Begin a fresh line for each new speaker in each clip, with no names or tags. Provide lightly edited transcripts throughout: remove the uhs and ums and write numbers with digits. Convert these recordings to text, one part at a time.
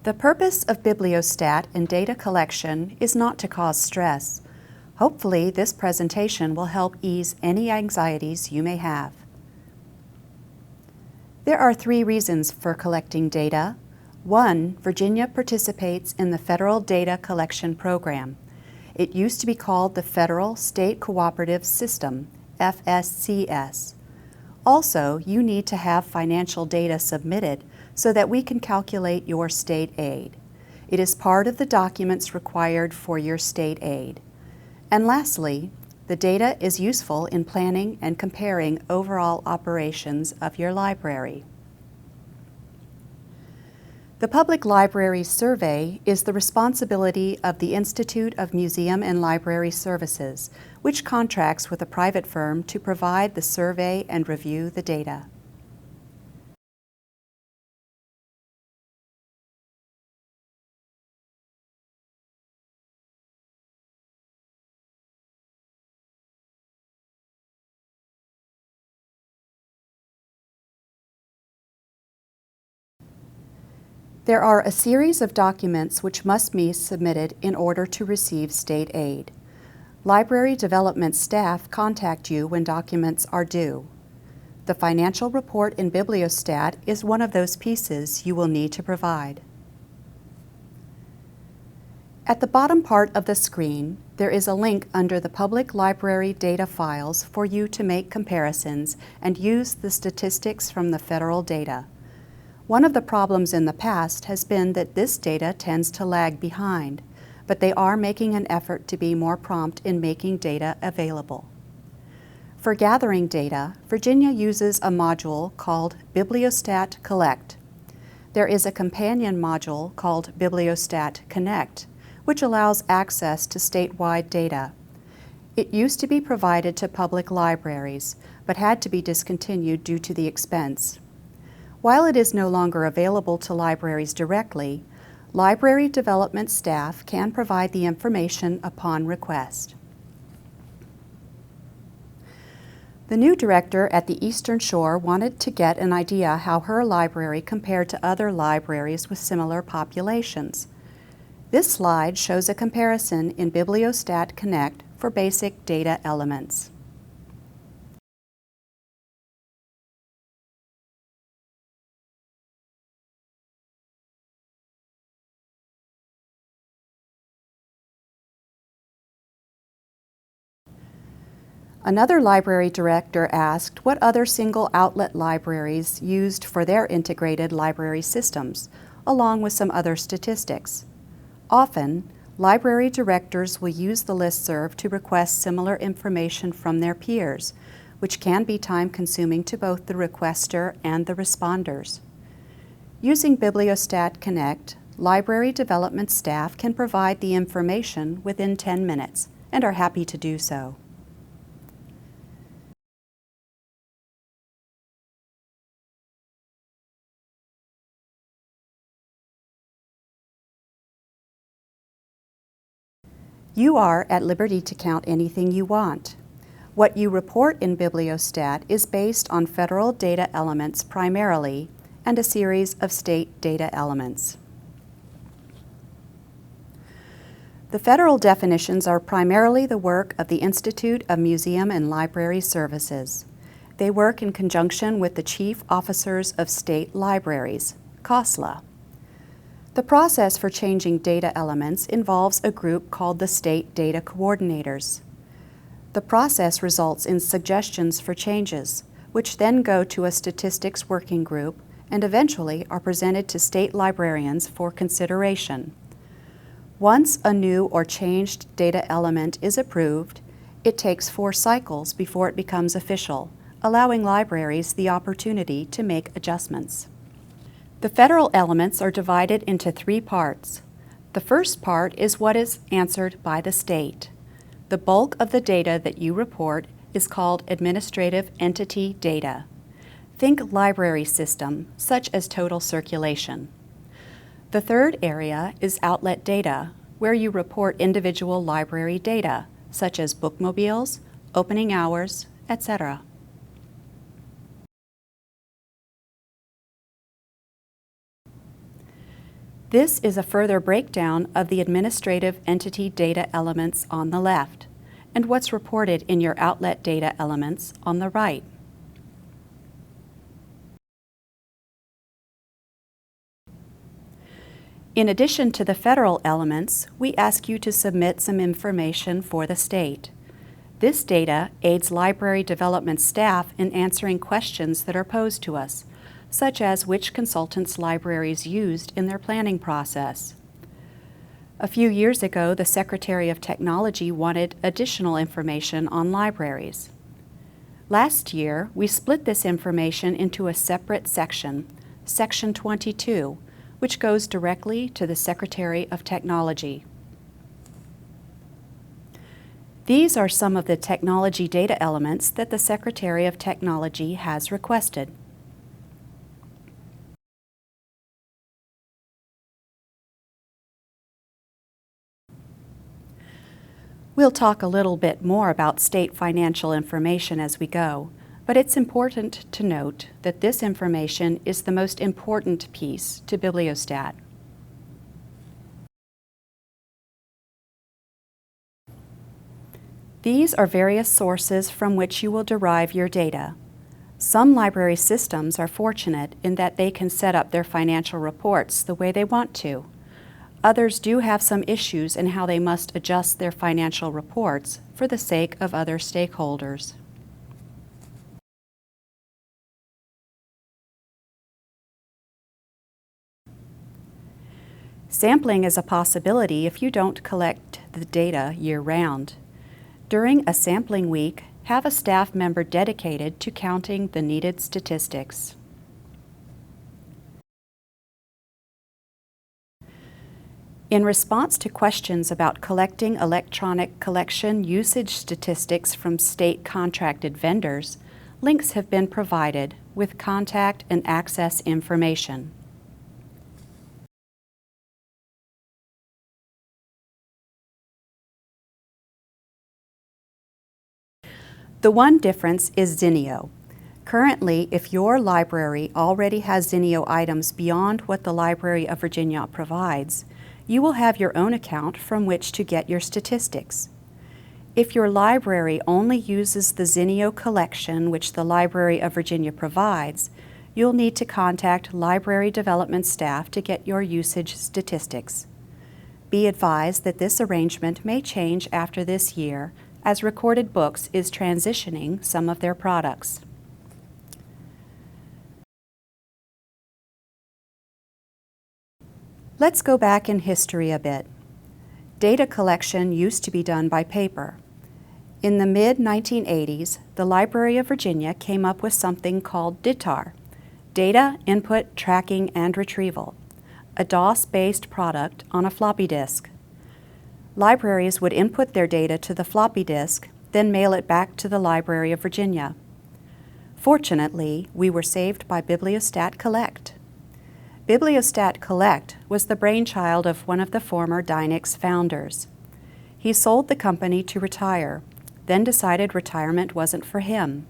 The purpose of Bibliostat and data collection is not to cause stress. Hopefully, this presentation will help ease any anxieties you may have. There are 3 reasons for collecting data. 1, Virginia participates in the Federal Data Collection Program. It used to be called the Federal State Cooperative System, FSCS. Also, you need to have financial data submitted so that we can calculate your state aid. It is part of the documents required for your state aid. And lastly, the data is useful in planning and comparing overall operations of your library. The Public Library Survey is the responsibility of the Institute of Museum and Library Services, which contracts with a private firm to provide the survey and review the data. There are a series of documents which must be submitted in order to receive state aid. Library development staff contact you when documents are due. The financial report in Bibliostat is one of those pieces you will need to provide. At the bottom part of the screen, there is a link under the Public Library Data Files for you to make comparisons and use the statistics from the federal data. One of the problems in the past has been that this data tends to lag behind, but they are making an effort to be more prompt in making data available. For gathering data, Virginia uses a module called Bibliostat Collect. There is a companion module called Bibliostat Connect, which allows access to statewide data. It used to be provided to public libraries, but had to be discontinued due to the expense. While it is no longer available to libraries directly, library development staff can provide the information upon request. The new director at the Eastern Shore wanted to get an idea how her library compared to other libraries with similar populations. This slide shows a comparison in Bibliostat Connect for basic data elements. Another library director asked what other single outlet libraries used for their integrated library systems, along with some other statistics. Often, library directors will use the listserv to request similar information from their peers, which can be time-consuming to both the requester and the responders. Using Bibliostat Connect, library development staff can provide the information within 10 minutes and are happy to do so. You are at liberty to count anything you want. What you report in Bibliostat is based on federal data elements primarily and a series of state data elements. The federal definitions are primarily the work of the Institute of Museum and Library Services. They work in conjunction with the Chief Officers of State Libraries, COSLA. The process for changing data elements involves a group called the State Data Coordinators. The process results in suggestions for changes, which then go to a statistics working group and eventually are presented to state librarians for consideration. Once a new or changed data element is approved, it takes 4 cycles before it becomes official, allowing libraries the opportunity to make adjustments. The federal elements are divided into 3 parts. The first part is what is answered by the state. The bulk of the data that you report is called administrative entity data. Think library system, such as total circulation. The third area is outlet data, where you report individual library data, such as bookmobiles, opening hours, etc. This is a further breakdown of the administrative entity data elements on the left, and what's reported in your outlet data elements on the right. In addition to the federal elements, we ask you to submit some information for the state. This data aids library development staff in answering questions that are posed to us, such as which consultants libraries used in their planning process. A few years ago, the Secretary of Technology wanted additional information on libraries. Last year, we split this information into a separate section, Section 22, which goes directly to the Secretary of Technology. These are some of the technology data elements that the Secretary of Technology has requested. We'll talk a little bit more about state financial information as we go, but it's important to note that this information is the most important piece to Bibliostat. These are various sources from which you will derive your data. Some library systems are fortunate in that they can set up their financial reports the way they want to. Others do have some issues in how they must adjust their financial reports for the sake of other stakeholders. Sampling is a possibility if you don't collect the data year-round. During a sampling week, have a staff member dedicated to counting the needed statistics. In response to questions about collecting electronic collection usage statistics from state contracted vendors, links have been provided with contact and access information. The one difference is Zinio. Currently, if your library already has Zinio items beyond what the Library of Virginia provides, you will have your own account from which to get your statistics. If your library only uses the Zinio collection which the Library of Virginia provides, you'll need to contact library development staff to get your usage statistics. Be advised that this arrangement may change after this year, as Recorded Books is transitioning some of their products. Let's go back in history a bit. Data collection used to be done by paper. In the mid-1980s, the Library of Virginia came up with something called DITAR, Data Input Tracking and Retrieval, a DOS-based product on a floppy disk. Libraries would input their data to the floppy disk, then mail it back to the Library of Virginia. Fortunately, we were saved by Bibliostat Collect. Bibliostat Collect was the brainchild of one of the former Dynex founders. He sold the company to retire, then decided retirement wasn't for him.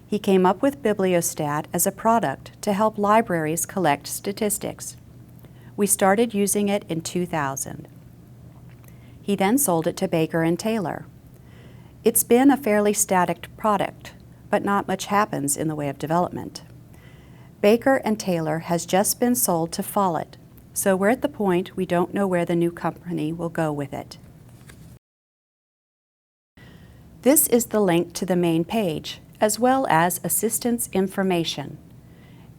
He came up with Bibliostat as a product to help libraries collect statistics. We started using it in 2000. He then sold it to Baker & Taylor. It's been a fairly static product, but not much happens in the way of development. Baker & Taylor has just been sold to Follett, so we're at the point we don't know where the new company will go with it. This is the link to the main page, as well as assistance information.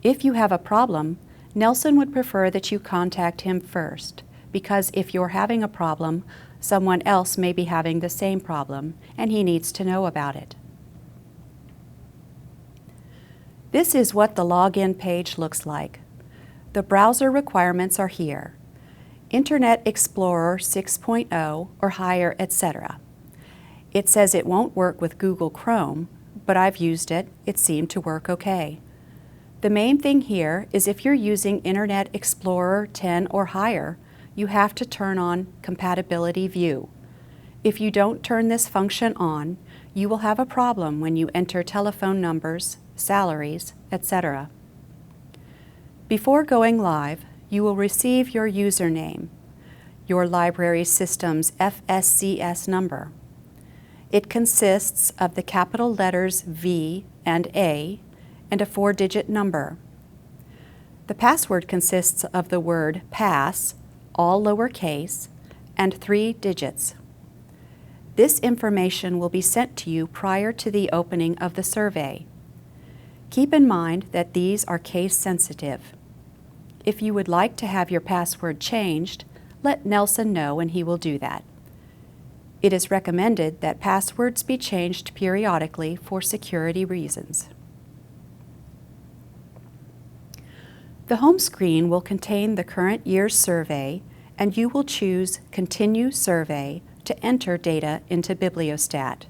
If you have a problem, Nelson would prefer that you contact him first, because if you're having a problem, someone else may be having the same problem, and he needs to know about it. This is what the login page looks like. The browser requirements are here. Internet Explorer 6.0 or higher, etc. It says it won't work with Google Chrome, but I've used it. It seemed to work okay. The main thing here is if you're using Internet Explorer 10 or higher, you have to turn on Compatibility View. If you don't turn this function on, you will have a problem when you enter telephone numbers, salaries, etc. Before going live, you will receive your username, your library system's FSCS number. It consists of the capital letters V and A and a 4-digit number. The password consists of the word pass, all lowercase, and 3 digits. This information will be sent to you prior to the opening of the survey. Keep in mind that these are case sensitive. If you would like to have your password changed, let Nelson know and he will do that. It is recommended that passwords be changed periodically for security reasons. The home screen will contain the current year's survey, and you will choose Continue Survey to enter data into Bibliostat.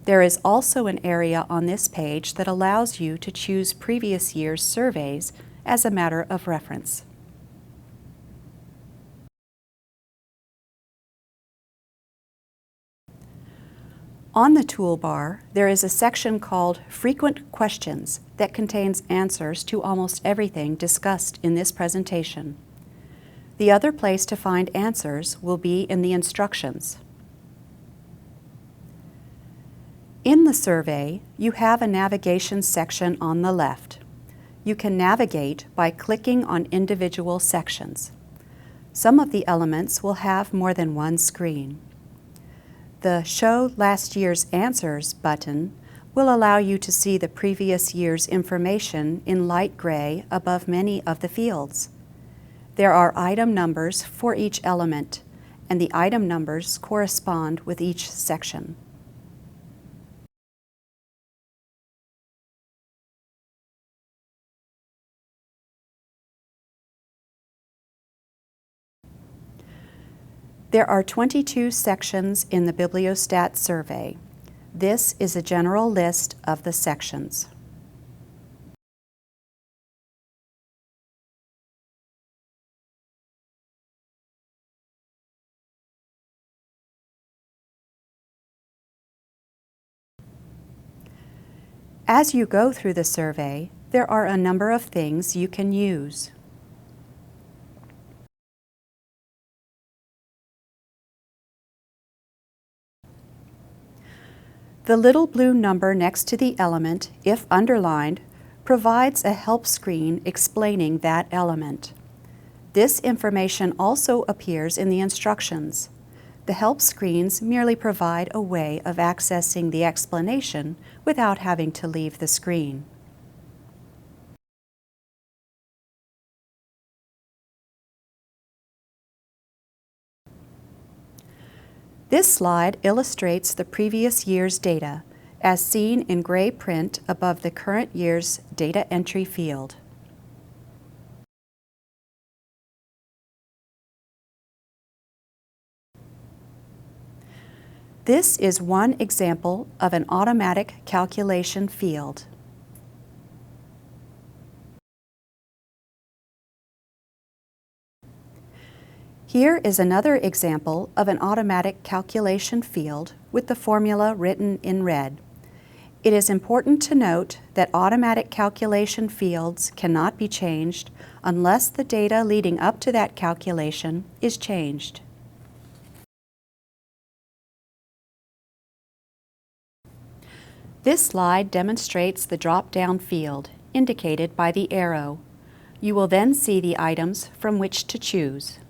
There is also an area on this page that allows you to choose previous year's surveys as a matter of reference. On the toolbar, there is a section called Frequent Questions that contains answers to almost everything discussed in this presentation. The other place to find answers will be in the instructions. In the survey, you have a navigation section on the left. You can navigate by clicking on individual sections. Some of the elements will have more than one screen. The Show Last Year's Answers button will allow you to see the previous year's information in light gray above many of the fields. There are item numbers for each element, and the item numbers correspond with each section. There are 22 sections in the Bibliostat survey. This is a general list of the sections. As you go through the survey, there are a number of things you can use. The little blue number next to the element, if underlined, provides a help screen explaining that element. This information also appears in the instructions. The help screens merely provide a way of accessing the explanation without having to leave the screen. This slide illustrates the previous year's data, as seen in gray print above the current year's data entry field. This is one example of an automatic calculation field. Here is another example of an automatic calculation field with the formula written in red. It is important to note that automatic calculation fields cannot be changed unless the data leading up to that calculation is changed. This slide demonstrates the drop-down field, indicated by the arrow. You will then see the items from which to choose.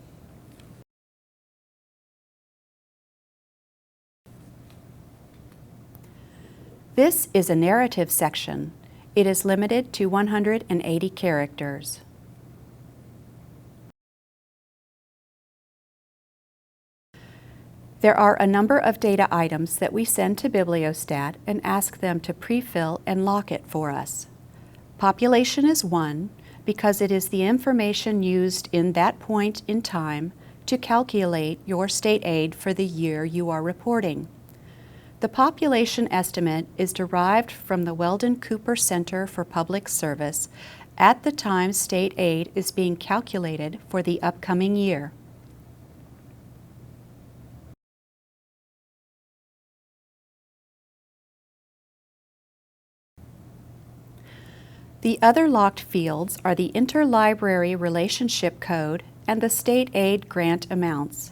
This is a narrative section. It is limited to 180 characters. There are a number of data items that we send to Bibliostat and ask them to pre-fill and lock it for us. Population is one because it is the information used in that point in time to calculate your state aid for the year you are reporting. The population estimate is derived from the Weldon Cooper Center for Public Service at the time state aid is being calculated for the upcoming year. The other locked fields are the interlibrary relationship code and the state aid grant amounts.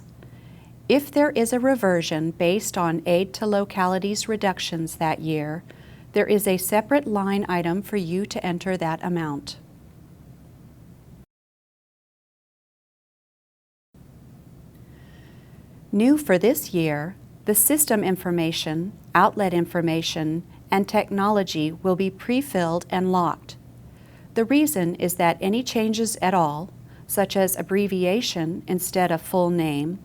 If there is a reversion based on aid to localities reductions that year, there is a separate line item for you to enter that amount. New for this year, the system information, outlet information, and technology will be pre-filled and locked. The reason is that any changes at all, such as abbreviation instead of full name,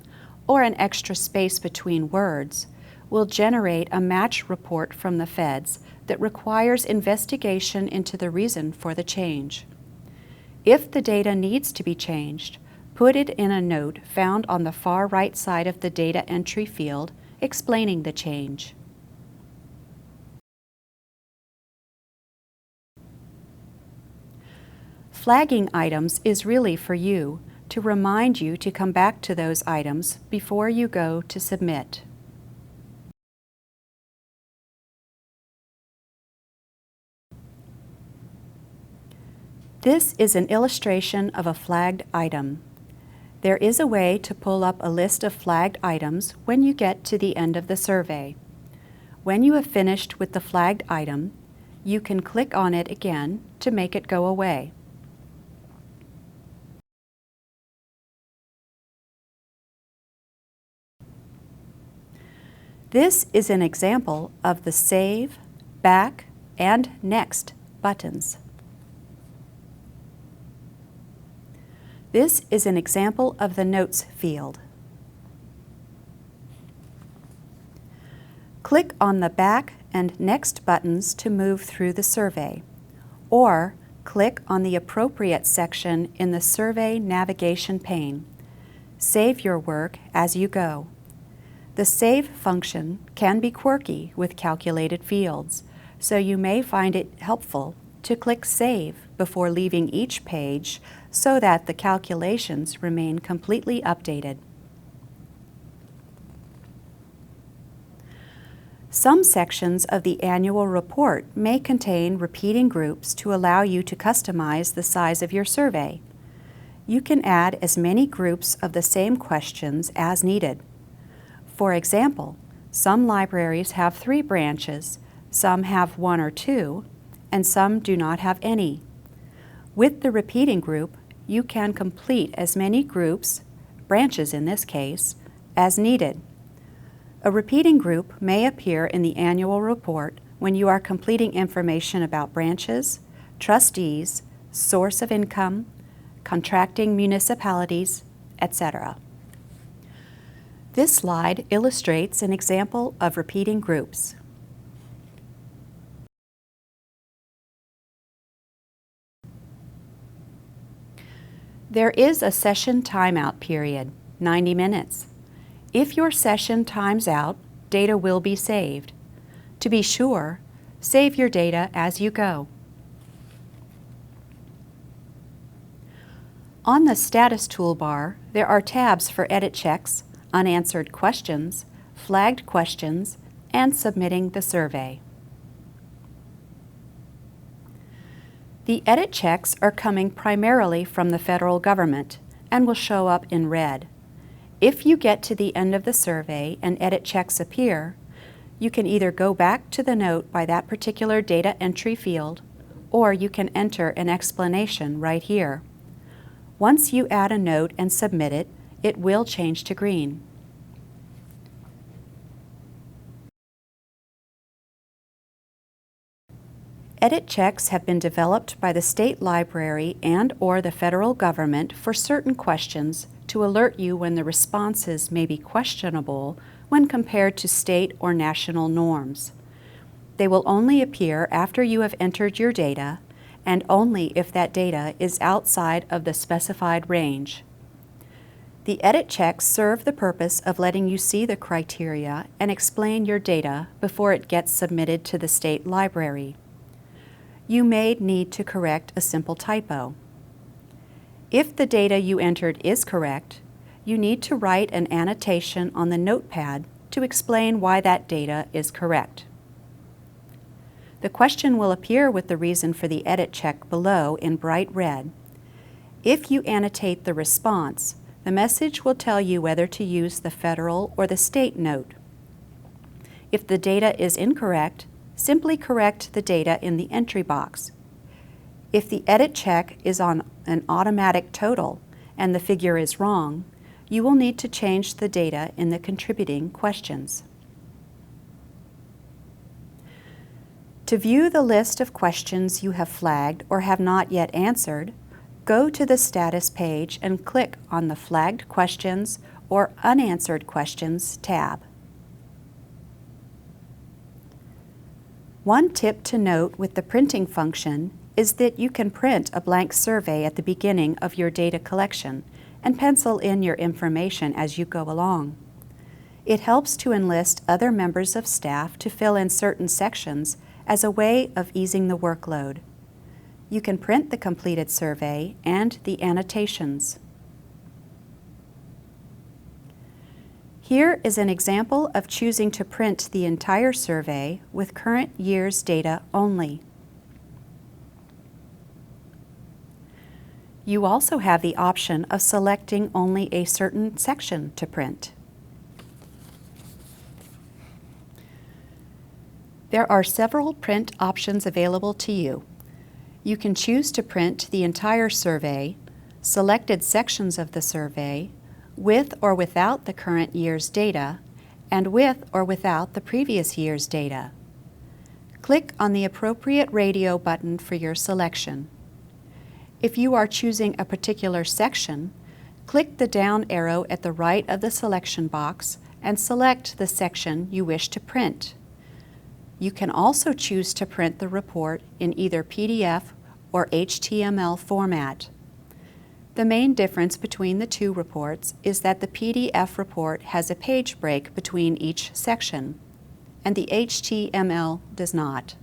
or an extra space between words, will generate a match report from the feds that requires investigation into the reason for the change. If the data needs to be changed, put it in a note found on the far right side of the data entry field explaining the change. Flagging items is really for you, to remind you to come back to those items before you go to submit. This is an illustration of a flagged item. There is a way to pull up a list of flagged items when you get to the end of the survey. When you have finished with the flagged item, you can click on it again to make it go away. This is an example of the Save, Back, and Next buttons. This is an example of the Notes field. Click on the Back and Next buttons to move through the survey, or click on the appropriate section in the Survey navigation pane. Save your work as you go. The Save function can be quirky with calculated fields, so you may find it helpful to click Save before leaving each page so that the calculations remain completely updated. Some sections of the annual report may contain repeating groups to allow you to customize the size of your survey. You can add as many groups of the same questions as needed. For example, some libraries have 3 branches, some have 1 or 2, and some do not have any. With the repeating group, you can complete as many groups, branches in this case, as needed. A repeating group may appear in the annual report when you are completing information about branches, trustees, source of income, contracting municipalities, etc. This slide illustrates an example of repeating groups. There is a session timeout period, 90 minutes. If your session times out, data will be saved. To be sure, save your data as you go. On the Status toolbar, there are tabs for edit checks, unanswered questions, flagged questions, and submitting the survey. The edit checks are coming primarily from the federal government and will show up in red. If you get to the end of the survey and edit checks appear, you can either go back to the note by that particular data entry field, or you can enter an explanation right here. Once you add a note and submit it, it will change to green. Edit checks have been developed by the state library and/or the federal government for certain questions to alert you when the responses may be questionable when compared to state or national norms. They will only appear after you have entered your data, and only if that data is outside of the specified range. The edit checks serve the purpose of letting you see the criteria and explain your data before it gets submitted to the state library. You may need to correct a simple typo. If the data you entered is correct, you need to write an annotation on the notepad to explain why that data is correct. The question will appear with the reason for the edit check below in bright red. If you annotate the response, the message will tell you whether to use the federal or the state note. If the data is incorrect, simply correct the data in the entry box. If the edit check is on an automatic total and the figure is wrong, you will need to change the data in the contributing questions. To view the list of questions you have flagged or have not yet answered, go to the Status page and click on the Flagged Questions or Unanswered Questions tab. One tip to note with the printing function is that you can print a blank survey at the beginning of your data collection and pencil in your information as you go along. It helps to enlist other members of staff to fill in certain sections as a way of easing the workload. You can print the completed survey and the annotations. Here is an example of choosing to print the entire survey with current year's data only. You also have the option of selecting only a certain section to print. There are several print options available to you. You can choose to print the entire survey, selected sections of the survey, with or without the current year's data, and with or without the previous year's data. Click on the appropriate radio button for your selection. If you are choosing a particular section, click the down arrow at the right of the selection box and select the section you wish to print. You can also choose to print the report in either PDF or HTML format. The main difference between the two reports is that the PDF report has a page break between each section, and the HTML does not.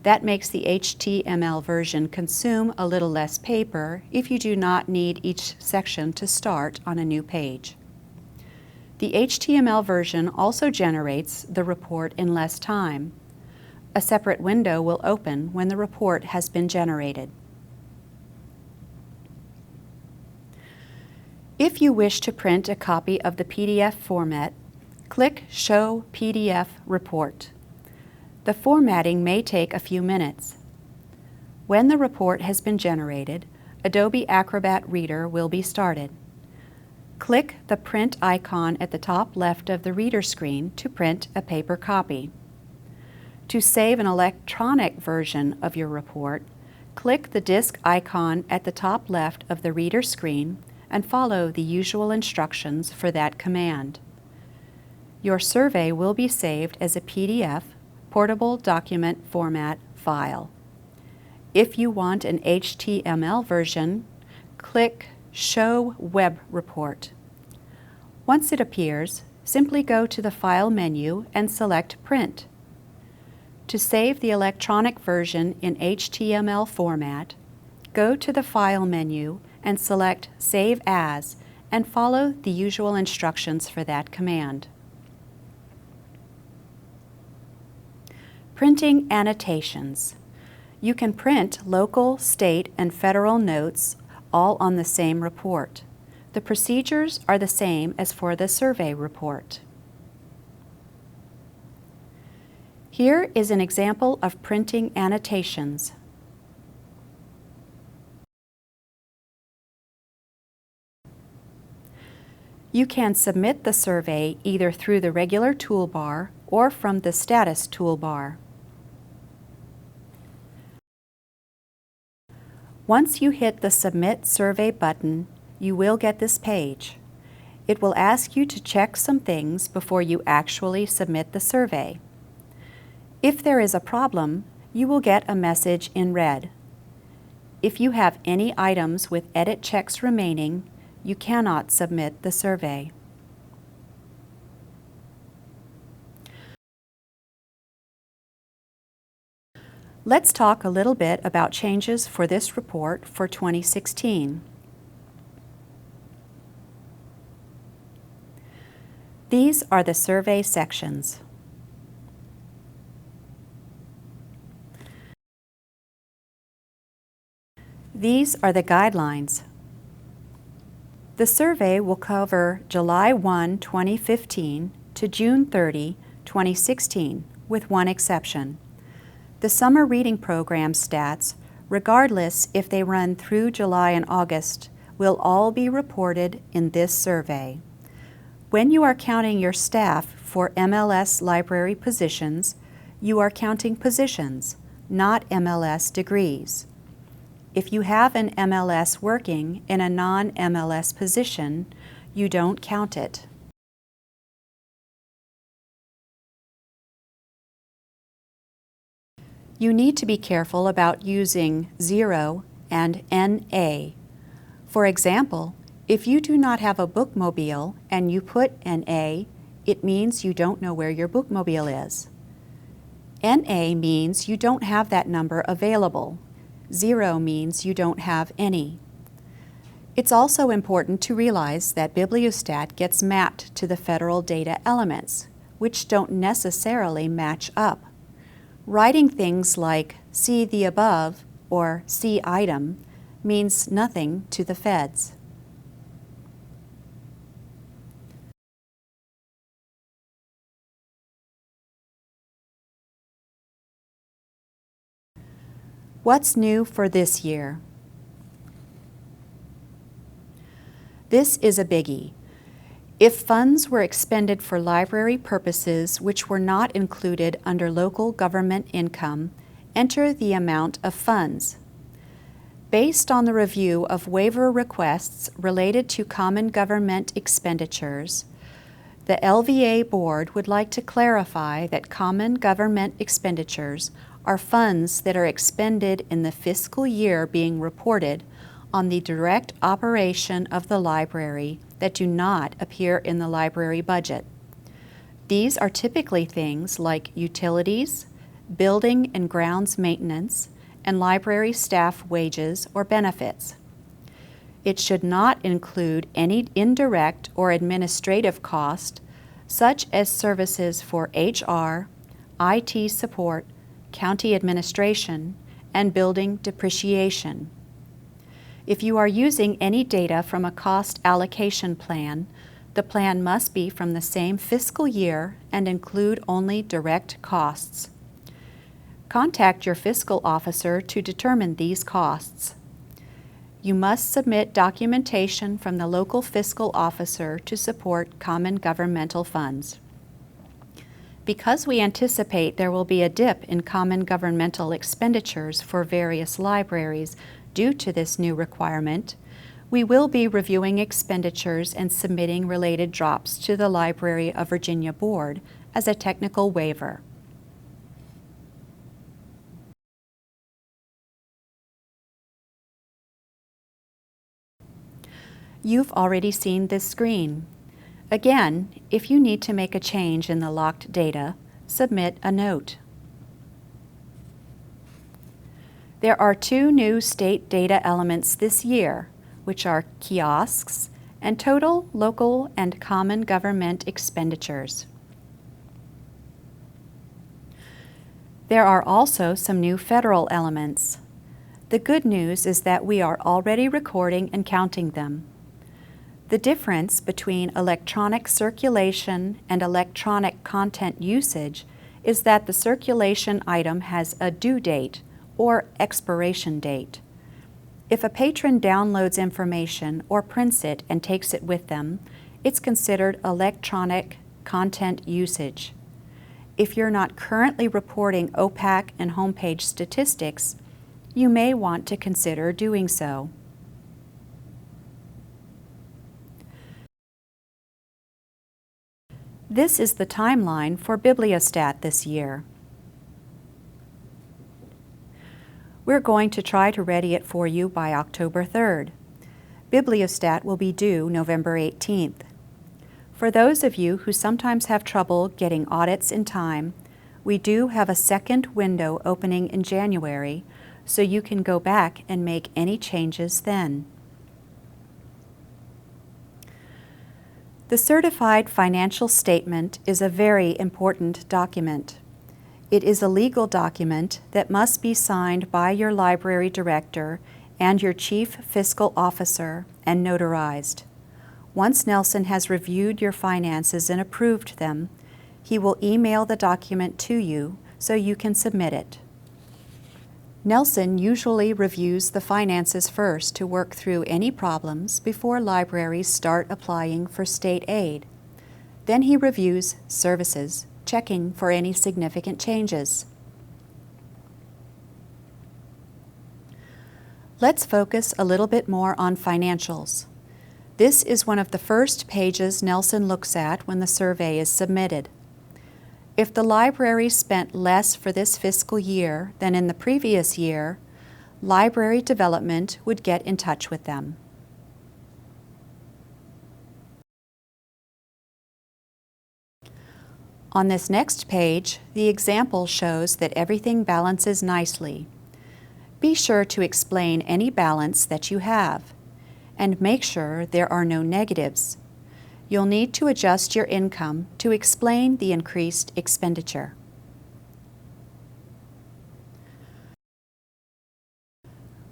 That makes the HTML version consume a little less paper if you do not need each section to start on a new page. The HTML version also generates the report in less time. A separate window will open when the report has been generated. If you wish to print a copy of the PDF format, click Show PDF Report. The formatting may take a few minutes. When the report has been generated, Adobe Acrobat Reader will be started. Click the print icon at the top left of the reader screen to print a paper copy. To save an electronic version of your report, click the disk icon at the top left of the reader screen and follow the usual instructions for that command. Your survey will be saved as a PDF, portable document format file. If you want an HTML version, click Show Web Report. Once it appears, simply go to the File menu and select Print. To save the electronic version in HTML format, go to the File menu and select Save As and follow the usual instructions for that command. Printing annotations. You can print local, state, and federal notes all on the same report. The procedures are the same as for the survey report. Here is an example of printing annotations. You can submit the survey either through the regular toolbar or from the Status toolbar. Once you hit the Submit Survey button, you will get this page. It will ask you to check some things before you actually submit the survey. If there is a problem, you will get a message in red. If you have any items with edit checks remaining, you cannot submit the survey. Let's talk a little bit about changes for this report for 2016. These are the survey sections. These are the guidelines. The survey will cover July 1, 2015 to June 30, 2016, with one exception. The summer reading program stats, regardless if they run through July and August, will all be reported in this survey. When you are counting your staff for MLS library positions, you are counting positions, not MLS degrees. If you have an MLS working in a non-MLS position, you don't count it. You need to be careful about using 0 and NA. For example, if you do not have a bookmobile and you put NA, it means you don't know where your bookmobile is. NA means you don't have that number available. 0 means you don't have any. It's also important to realize that Bibliostat gets mapped to the federal data elements, which don't necessarily match up. Writing things like "see the above" or "see item" means nothing to the feds. What's new for this year? This is a biggie. If funds were expended for library purposes which were not included under local government income, enter the amount of funds. Based on the review of waiver requests related to common government expenditures, the LVA Board would like to clarify that common government expenditures are funds that are expended in the fiscal year being reported on the direct operation of the library that do not appear in the library budget. These are typically things like utilities, building and grounds maintenance, and library staff wages or benefits. It should not include any indirect or administrative cost, such as services for HR, IT support, county administration, and building depreciation. If you are using any data from a cost allocation plan, the plan must be from the same fiscal year and include only direct costs. Contact your fiscal officer to determine these costs. You must submit documentation from the local fiscal officer to support common governmental funds. Because we anticipate there will be a dip in common governmental expenditures for various libraries due to this new requirement, we will be reviewing expenditures and submitting related drops to the Library of Virginia Board as a technical waiver. You've already seen this screen. Again, if you need to make a change in the locked data, submit a note. There are two new state data elements this year, which are kiosks and total, local, and common government expenditures. There are also some new federal elements. The good news is that we are already recording and counting them. The difference between electronic circulation and electronic content usage is that the circulation item has a due date or expiration date. If a patron downloads information or prints it and takes it with them, it's considered electronic content usage. If you're not currently reporting OPAC and homepage statistics, you may want to consider doing so. This is the timeline for Bibliostat this year. We're going to try to ready it for you by October 3rd. Bibliostat will be due November 18th. For those of you who sometimes have trouble getting audits in time, we do have a second window opening in January, so you can go back and make any changes then. The Certified Financial Statement is a very important document. It is a legal document that must be signed by your library director and your Chief Fiscal Officer and notarized. Once Nelson has reviewed your finances and approved them, he will email the document to you so you can submit it. Nelson usually reviews the finances first to work through any problems before libraries start applying for state aid. Then he reviews services, checking for any significant changes. Let's focus a little bit more on financials. This is one of the first pages Nelson looks at when the survey is submitted. If the library spent less for this fiscal year than in the previous year, library development would get in touch with them. On this next page, the example shows that everything balances nicely. Be sure to explain any balance that you have, and make sure there are no negatives. You'll need to adjust your income to explain the increased expenditure.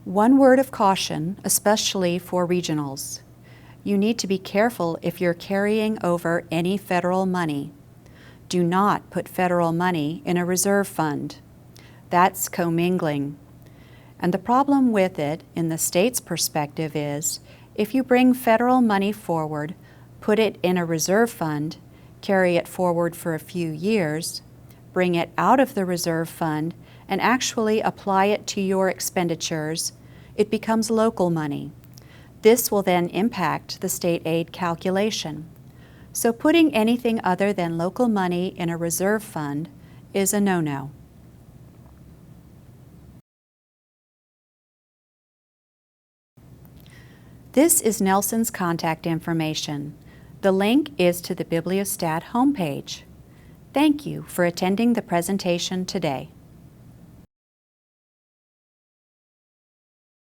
One word of caution, especially for regionals. You need to be careful if you're carrying over any federal money. Do not put federal money in a reserve fund. That's commingling. And the problem with it, in the state's perspective, is if you bring federal money forward, put it in a reserve fund, carry it forward for a few years, bring it out of the reserve fund, and actually apply it to your expenditures, it becomes local money. This will then impact the state aid calculation. So putting anything other than local money in a reserve fund is a no-no. This is Nelson's contact information. The link is to the Bibliostat homepage. Thank you for attending the presentation today.